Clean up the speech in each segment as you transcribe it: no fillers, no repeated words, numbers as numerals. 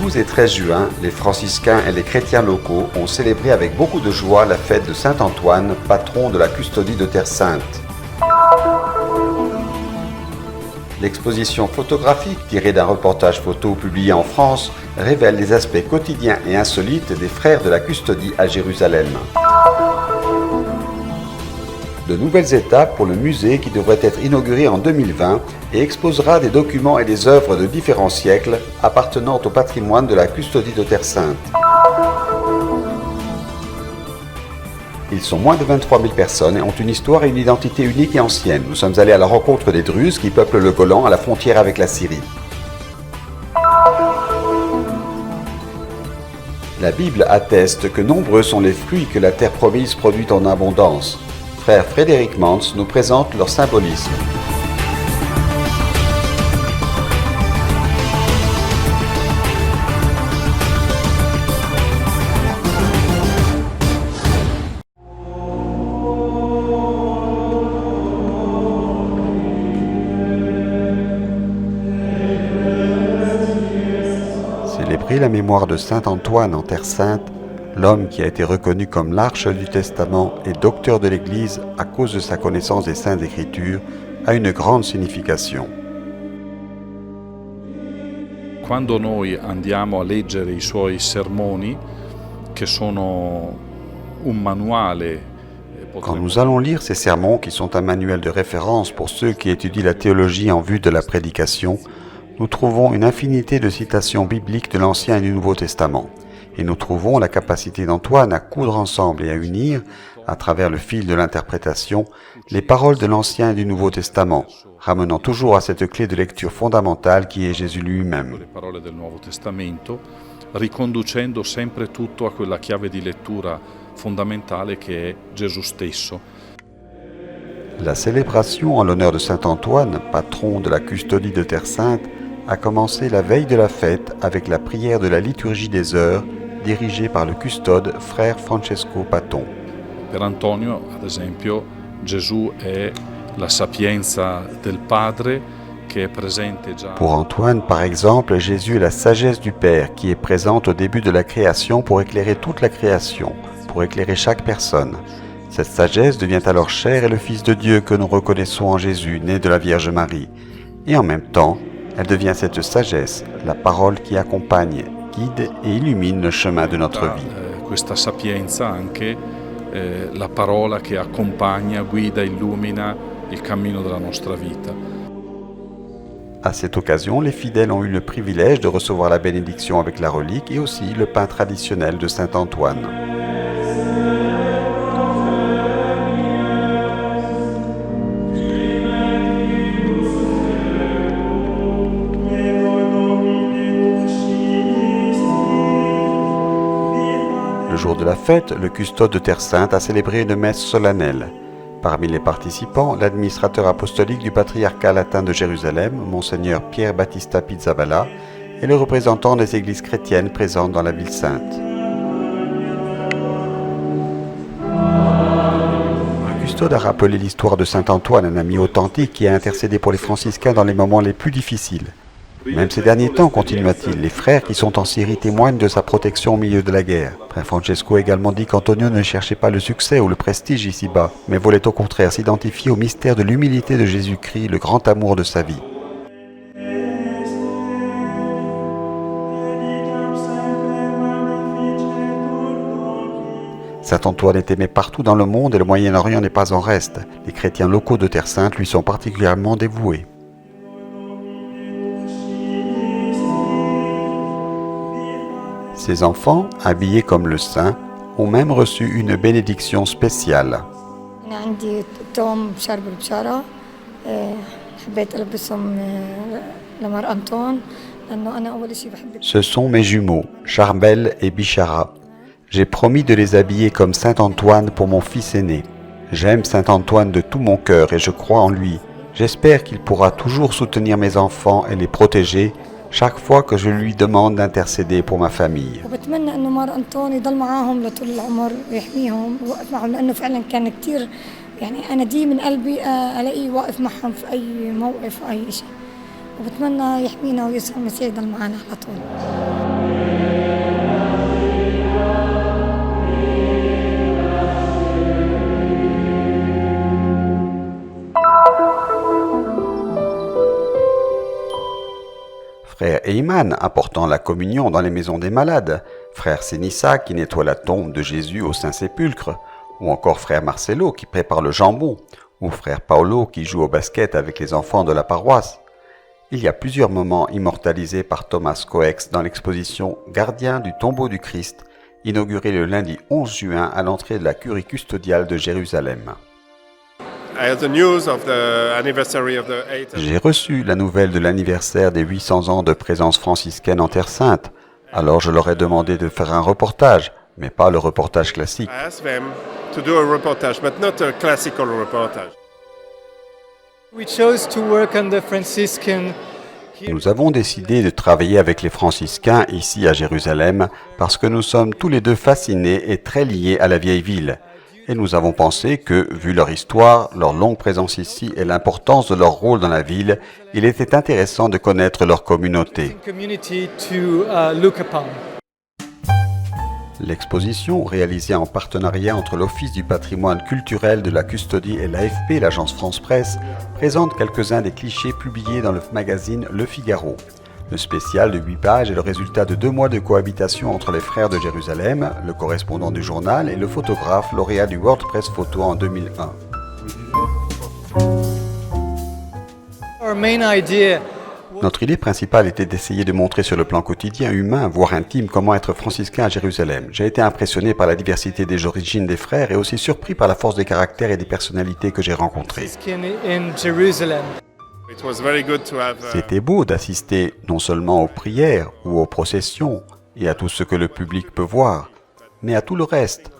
12 et 13 juin, les franciscains et les chrétiens locaux ont célébré avec beaucoup de joie la fête de Saint Antoine, patron de la custodie de Terre Sainte. L'exposition photographique tirée d'un reportage photo publié en France révèle les aspects quotidiens et insolites des frères de la custodie à Jérusalem. De nouvelles étapes pour le musée qui devrait être inauguré en 2020 et exposera des documents et des œuvres de différents siècles appartenant au patrimoine de la custodie de Terre Sainte. Ils sont moins de 23 000 personnes et ont une histoire et une identité unique et ancienne. Nous sommes allés à la rencontre des Druzes qui peuplent le Golan à la frontière avec la Syrie. La Bible atteste que nombreux sont les fruits que la terre promise produit en abondance. Frère Frédéric Mans nous présente leur symbolisme. Célébrer la mémoire de Saint Antoine en Terre Sainte, l'homme qui a été reconnu comme l'Arche du Testament et docteur de l'Église à cause de sa connaissance des Saintes Écritures, a une grande signification. Quando noi andiamo a leggere i suoi sermoni, che sono un manuale. Quand nous allons lire ces sermons, qui sont un manuel de référence pour ceux qui étudient la théologie en vue de la prédication, nous trouvons une infinité de citations bibliques de l'Ancien et du Nouveau Testament. Et nous trouvons la capacité d'Antoine à coudre ensemble et à unir, à travers le fil de l'interprétation, les paroles de l'Ancien et du Nouveau Testament, ramenant toujours à cette clé de lecture fondamentale qui est Jésus lui-même. Le parole del Nuovo Testamento, riconducendo sempre tutto a quella chiave di lettura fondamentale che è Gesù stesso. La célébration en l'honneur de Saint Antoine, patron de la custodie de Terre Sainte, a commencé la veille de la fête avec la prière de la liturgie des heures, dirigée par le custode frère Francesco Paton. Per Antonio, ad esempio, Gesù è la sapienza del Padre che è presente già. Pour Antoine, par exemple, Jésus est la sagesse du Père qui est présente au début de la création pour éclairer toute la création, pour éclairer chaque personne. Cette sagesse devient alors chair et le Fils de Dieu que nous reconnaissons en Jésus, né de la Vierge Marie. Et en même temps, elle devient cette sagesse, la parole qui accompagne, guide et illumine le chemin de notre vie. Questa sapienza anche la parola che accompagna, guida, illumina il cammino della nostra vita. À cette occasion, les fidèles ont eu le privilège de recevoir la bénédiction avec la relique et aussi le pain traditionnel de Saint Antoine. Le jour de la fête, le custode de Terre Sainte a célébré une messe solennelle. Parmi les participants, l'administrateur apostolique du patriarcat latin de Jérusalem, Monseigneur Pierre Battista Pizzaballa, et le représentant des églises chrétiennes présentes dans la ville sainte. Le custode a rappelé l'histoire de Saint Antoine, un ami authentique qui a intercédé pour les franciscains dans les moments les plus difficiles. Même ces derniers temps, continua-t-il, les frères qui sont en Syrie témoignent de sa protection au milieu de la guerre. Frère Francesco a également dit qu'Antonio ne cherchait pas le succès ou le prestige ici-bas, mais voulait au contraire s'identifier au mystère de l'humilité de Jésus-Christ, le grand amour de sa vie. Saint Antoine est aimé partout dans le monde et le Moyen-Orient n'est pas en reste. Les chrétiens locaux de Terre Sainte lui sont particulièrement dévoués. Ces enfants, habillés comme le saint, ont même reçu une bénédiction spéciale. Ce sont mes jumeaux, Charbel et Bichara. J'ai promis de les habiller comme Saint Antoine pour mon fils aîné. J'aime Saint Antoine de tout mon cœur et je crois en lui. J'espère qu'il pourra toujours soutenir mes enfants et les protéger chaque fois que je lui demande d'intercéder pour ma famille. وبتمنى يحمينا ويسر مسيح يضل معنا على طول. Frère Eyman apportant la communion dans les maisons des malades, frère Sénissa qui nettoie la tombe de Jésus au Saint-Sépulcre, ou encore frère Marcelo qui prépare le jambon, ou frère Paolo qui joue au basket avec les enfants de la paroisse. Il y a plusieurs moments immortalisés par Thomas Coex dans l'exposition Gardien du tombeau du Christ, inaugurée le lundi 11 juin à l'entrée de la curie custodiale de Jérusalem. J'ai reçu la nouvelle de l'anniversaire des 800 ans de présence franciscaine en Terre Sainte. Alors je leur ai demandé de faire un reportage, mais pas le reportage classique. Nous avons décidé de travailler avec les franciscains ici à Jérusalem parce que nous sommes tous les deux fascinés et très liés à la vieille ville. Et nous avons pensé que, vu leur histoire, leur longue présence ici et l'importance de leur rôle dans la ville, il était intéressant de connaître leur communauté. L'exposition, réalisée en partenariat entre l'Office du patrimoine culturel de la Custodie et l'AFP, l'agence France Presse, présente quelques-uns des clichés publiés dans le magazine Le Figaro. Le spécial de 8 pages est le résultat de 2 mois de cohabitation entre les frères de Jérusalem, le correspondant du journal et le photographe lauréat du World Press Photo en 2001. Notre idée principale était d'essayer de montrer sur le plan quotidien, humain, voire intime, comment être franciscain à Jérusalem. J'ai été impressionné par la diversité des origines des frères et aussi surpris par la force des caractères et des personnalités que j'ai rencontrées. C'était beau d'assister non seulement aux prières ou aux processions et à tout ce que le public peut voir, mais à tout le reste,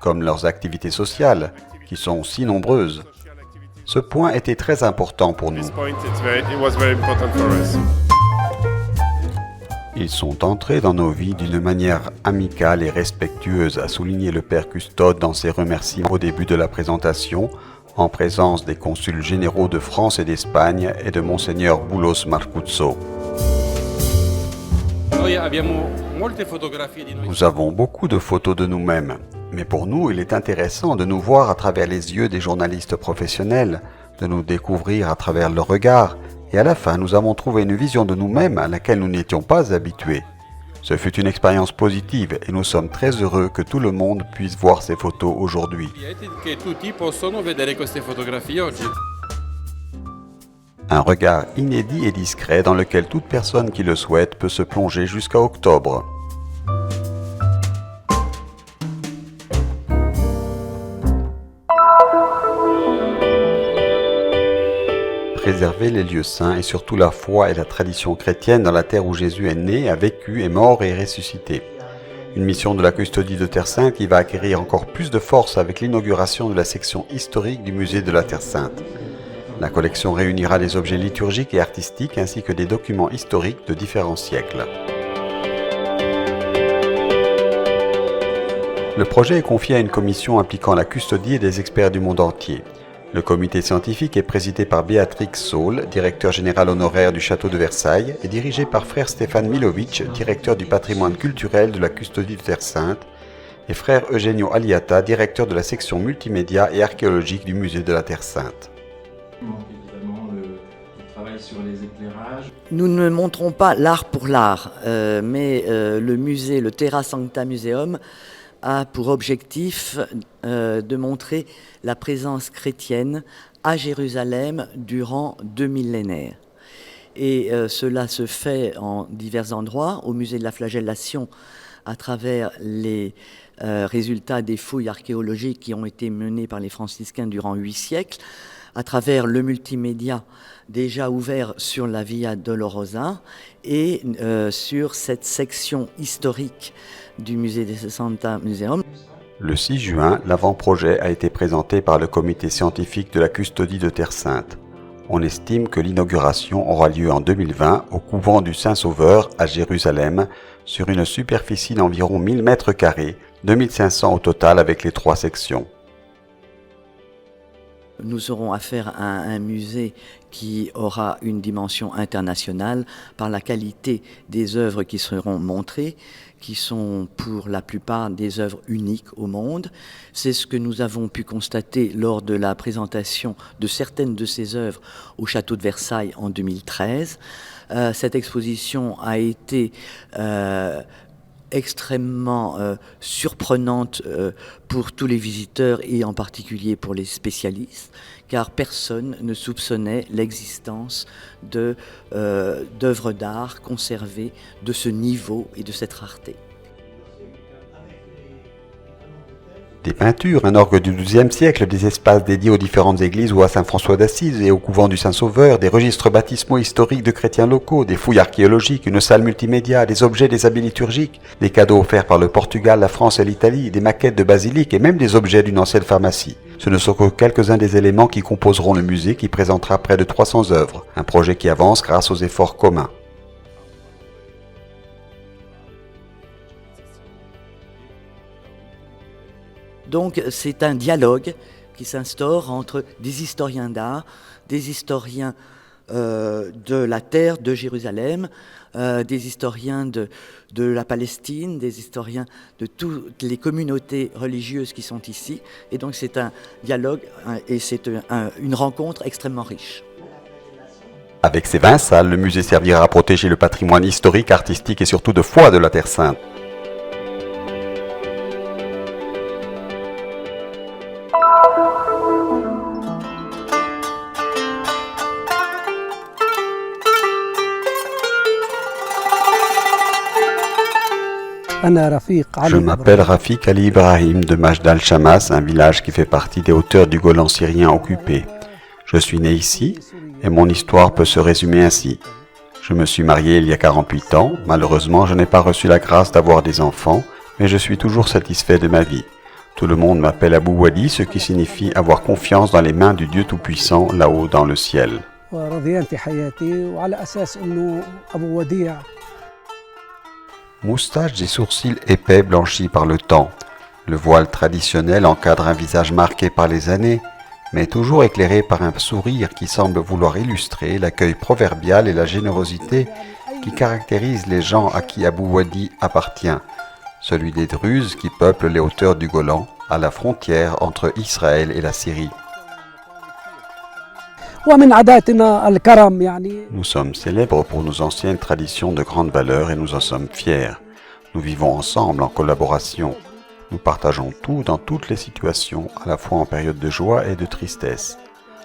comme leurs activités sociales, qui sont si nombreuses. Ce point était très important pour nous. Ils sont entrés dans nos vies d'une manière amicale et respectueuse, a souligné le père Custode dans ses remerciements au début de la présentation, en présence des consuls généraux de France et d'Espagne et de Monseigneur Boulos Marcuzzo. Nous avons beaucoup de photos de nous-mêmes, mais pour nous, il est intéressant de nous voir à travers les yeux des journalistes professionnels, de nous découvrir à travers leur regard, et à la fin, nous avons trouvé une vision de nous-mêmes à laquelle nous n'étions pas habitués. Ce fut une expérience positive et nous sommes très heureux que tout le monde puisse voir ces photos aujourd'hui. Un regard inédit et discret dans lequel toute personne qui le souhaite peut se plonger jusqu'à octobre. Préserver les lieux saints et surtout la foi et la tradition chrétienne dans la terre où Jésus est né, a vécu, est mort et ressuscité. Une mission de la Custodie de Terre Sainte qui va acquérir encore plus de force avec l'inauguration de la section historique du musée de la Terre Sainte. La collection réunira les objets liturgiques et artistiques ainsi que des documents historiques de différents siècles. Le projet est confié à une commission impliquant la Custodie et des experts du monde entier. Le comité scientifique est présidé par Béatrix Saul, directeur général honoraire du château de Versailles, et dirigé par frère Stéphane Milovic, directeur du patrimoine culturel de la Custodie de Terre Sainte, et frère Eugenio Aliata, directeur de la section multimédia et archéologique du musée de la Terre Sainte. Nous ne montrons pas l'art pour l'art, mais le musée, le Terra Sancta Museum, a pour objectif de montrer la présence chrétienne à Jérusalem durant 2 millénaires. Et cela se fait en divers endroits, au musée de la Flagellation, à travers les résultats des fouilles archéologiques qui ont été menées par les franciscains durant 8 siècles, à travers le multimédia déjà ouvert sur la Via Dolorosa et sur cette section historique du musée de Santa Museum. Le 6 juin, l'avant-projet a été présenté par le comité scientifique de la Custodie de Terre Sainte. On estime que l'inauguration aura lieu en 2020 au couvent du Saint-Sauveur à Jérusalem, sur une superficie d'environ 1000 mètres carrés, 2500 au total avec les 3 sections. nous aurons affaire à un musée qui aura une dimension internationale par la qualité des œuvres qui seront montrées, qui sont pour la plupart des œuvres uniques au monde. C'est ce que nous avons pu constater lors de la présentation de certaines de ces œuvres au château de Versailles en 2013. Cette exposition a été extrêmement surprenante pour tous les visiteurs et en particulier pour les spécialistes, car personne ne soupçonnait l'existence d'œuvres d'art conservées de ce niveau et de cette rareté. Des peintures, un orgue du XIIe siècle, des espaces dédiés aux différentes églises ou à Saint-François d'Assise et au couvent du Saint-Sauveur, des registres baptismaux historiques de chrétiens locaux, des fouilles archéologiques, une salle multimédia, des objets des habits liturgiques, des cadeaux offerts par le Portugal, la France et l'Italie, des maquettes de basiliques et même des objets d'une ancienne pharmacie. Ce ne sont que quelques-uns des éléments qui composeront le musée qui présentera près de 300 œuvres, un projet qui avance grâce aux efforts communs. Donc c'est un dialogue qui s'instaure entre des historiens d'art, des historiens de la terre de Jérusalem, des historiens de la Palestine, des historiens de toutes les communautés religieuses qui sont ici. Et donc c'est un dialogue et c'est une rencontre extrêmement riche. Avec ses 20 salles, le musée servira à protéger le patrimoine historique, artistique et surtout de foi de la Terre Sainte. Je m'appelle Rafik Ali Ibrahim de Majd al-Shamas, un village qui fait partie des hauteurs du Golan syrien occupé. Je suis né ici et mon histoire peut se résumer ainsi. Je me suis marié il y a 48 ans. Malheureusement, je n'ai pas reçu la grâce d'avoir des enfants, mais je suis toujours satisfait de ma vie. Tout le monde m'appelle Abou Wadi, ce qui signifie avoir confiance dans les mains du Dieu Tout-Puissant là-haut dans le ciel. Moustaches et sourcils épais blanchis par le temps. Le voile traditionnel encadre un visage marqué par les années, mais toujours éclairé par un sourire qui semble vouloir illustrer l'accueil proverbial et la générosité qui caractérisent les gens à qui Abou Wadi appartient, celui des Druzes qui peuplent les hauteurs du Golan, à la frontière entre Israël et la Syrie. Nous sommes célèbres pour nos anciennes traditions de grande valeur et nous en sommes fiers. Nous vivons ensemble en collaboration. Nous partageons tout dans toutes les situations, à la fois en période de joie et de tristesse.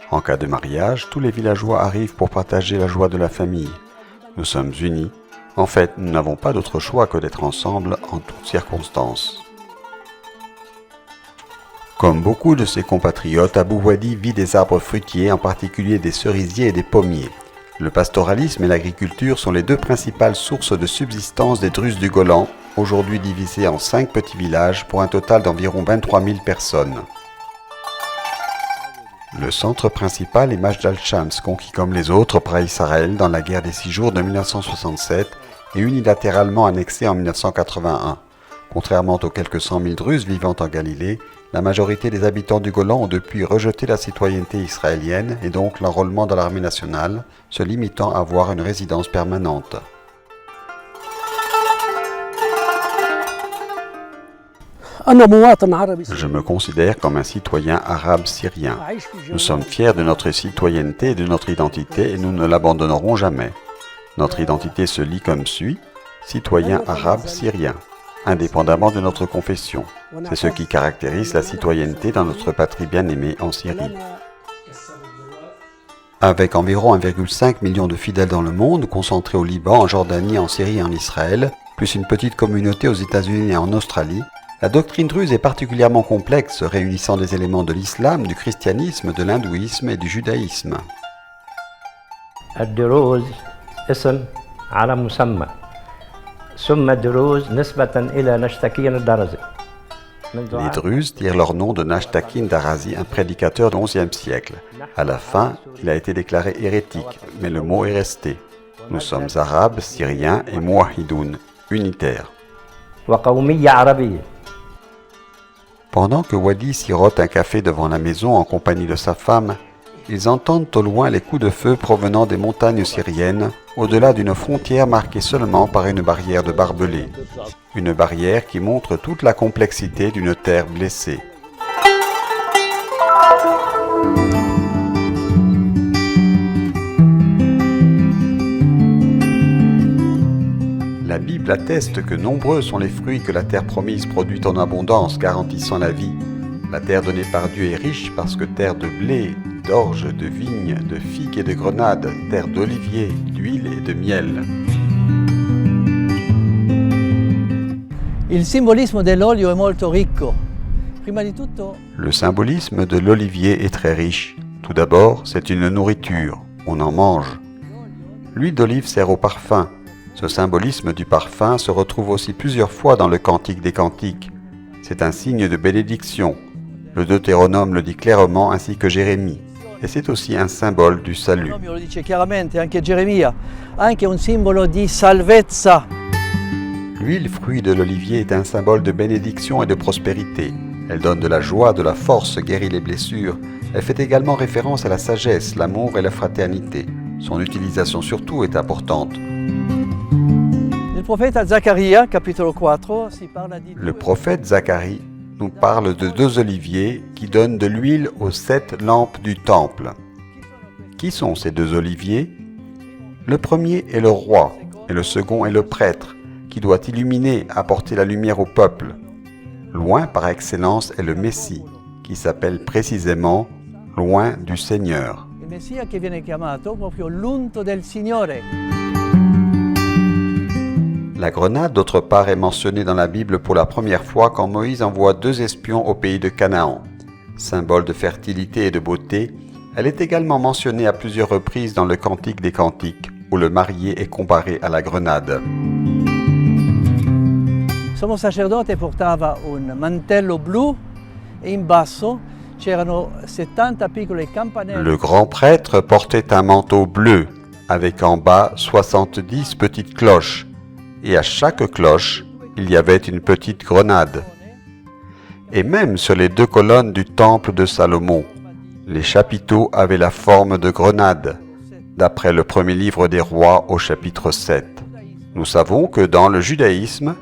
En cas de mariage, tous les villageois arrivent pour partager la joie de la famille. Nous sommes unis. En fait, nous n'avons pas d'autre choix que d'être ensemble en toutes circonstances. Comme beaucoup de ses compatriotes, Abou Wadi vit des arbres fruitiers, en particulier des cerisiers et des pommiers. Le pastoralisme et l'agriculture sont les deux principales sources de subsistance des Druzes du Golan, aujourd'hui divisés en 5 petits villages pour un total d'environ 23 000 personnes. Le centre principal est Majd al-Shams, conquis comme les autres par Israël dans la guerre des 6 jours de 1967 et unilatéralement annexé en 1981. Contrairement aux quelques 100 000 Druzes vivant en Galilée, la majorité des habitants du Golan ont depuis rejeté la citoyenneté israélienne et donc l'enrôlement dans l'armée nationale, se limitant à avoir une résidence permanente. Je me considère comme un citoyen arabe syrien. Nous sommes fiers de notre citoyenneté et de notre identité et nous ne l'abandonnerons jamais. Notre identité se lit comme suit, citoyen arabe syrien, indépendamment de notre confession. C'est ce qui caractérise la citoyenneté dans notre patrie bien-aimée en Syrie. Avec environ 1,5 million de fidèles dans le monde, concentrés au Liban, en Jordanie, en Syrie et en Israël, plus une petite communauté aux États-Unis et en Australie, la doctrine druze est particulièrement complexe, réunissant des éléments de l'islam, du christianisme, de l'hindouisme et du judaïsme. Les Druzes tirent leur nom de Nashtakin Darazi, un prédicateur du XIe siècle. À la fin, il a été déclaré hérétique, mais le mot est resté. Nous sommes arabes, syriens et mouahidoun, unitaires. Pendant que Wadi sirote un café devant la maison en compagnie de sa femme, ils entendent au loin les coups de feu provenant des montagnes syriennes, au-delà d'une frontière marquée seulement par une barrière de barbelés. Une barrière qui montre toute la complexité d'une terre blessée. La Bible atteste que nombreux sont les fruits que la terre promise produit en abondance, garantissant la vie. La terre donnée par Dieu est riche parce que terre de blé, d'orge, de vigne, de figues et de grenades, terre d'olivier, d'huile et de miel. Il simbolismo dell'olio è molto ricco. Prima di tutto, Le symbolisme de l'olivier est très riche. Tout d'abord, c'est une nourriture, on en mange. L'huile d'olive sert au parfum. Ce symbolisme du parfum se retrouve aussi plusieurs fois dans le Cantique des Cantiques. C'est un signe de bénédiction. Le Deutéronome le dit clairement ainsi que Jérémie. Et c'est aussi un symbole du salut. lo dice chiaramente anche Geremia, anche un simbolo di salvezza. L'huile fruit de l'olivier est un symbole de bénédiction et de prospérité. Elle donne de la joie, de la force, guérit les blessures. Elle fait également référence à la sagesse, l'amour et la fraternité. Son utilisation surtout est importante. Nel profeta Zaccaria, capitolo 4, si parla di Le prophète Zacharie nous parle de 2 oliviers qui donnent de l'huile aux 7 lampes du temple. Qui sont ces 2 oliviers? Le premier est le roi et le second est le prêtre qui doit illuminer, apporter la lumière au peuple. Loin par excellence est le Messie qui s'appelle précisément loin du Seigneur. il Messia che viene chiamato proprio l'unto del Signore. La grenade, d'autre part, est mentionnée dans la Bible pour la première fois quand Moïse envoie 2 espions au pays de Canaan. Symbole de fertilité et de beauté, elle est également mentionnée à plusieurs reprises dans le Cantique des Cantiques, où le marié est comparé à la grenade. Il sommo sacerdote portava un mantello blu e in basso c'erano 70 piccole campanelle. Le grand prêtre portait un manteau bleu, avec en bas 70 petites cloches. Et à chaque cloche, il y avait une petite grenade. Et même sur les 2 colonnes du temple de Salomon, les chapiteaux avaient la forme de grenades, d'après le premier livre des rois au chapitre 7. Nous savons que dans le judaïsme,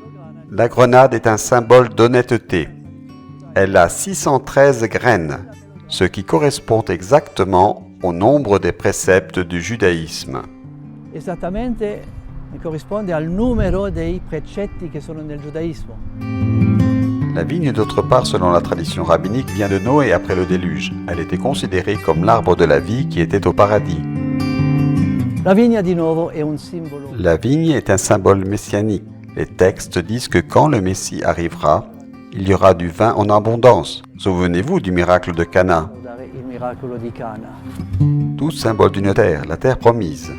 la grenade est un symbole d'honnêteté. Elle a 613 graines, ce qui correspond exactement au nombre des préceptes du judaïsme. Esattamente corrisponde al numero dei precetti che sono nel giudaismo. La vigne, d'autre part, selon la tradition rabbinique, vient de Noé après le déluge. Elle était considérée comme l'arbre de la vie qui était au paradis. La vigna di nuovo è un simbolo. La vigne est un symbole messianique. Les textes disent que quand le Messie arrivera, il y aura du vin en abondance. Souvenez-vous du miracle de Cana. Il miracolo di Cana. Tout symbole d'une terre, la terre promise.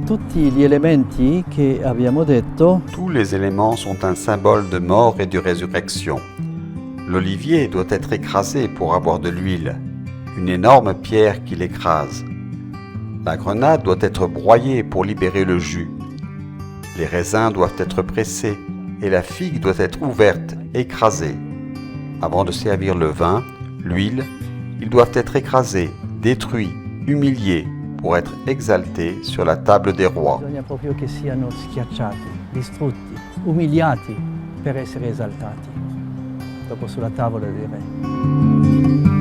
Tutti gli elementi che abbiamo detto Tous les éléments sont un symbole de mort et de résurrection. L'olivier doit être écrasé pour avoir de l'huile, une énorme pierre qui l'écrase. La grenade doit être broyée pour libérer le jus. Les raisins doivent être pressés et la figue doit être ouverte, écrasée. Avant de servir le vin, l'huile, ils doivent être écrasés, détruits, humiliés pour être exaltés sur la table des rois. bisogna proprio che siano schiacciati, distrutti, umiliati per essere esaltati dopo sulla tavola dei re.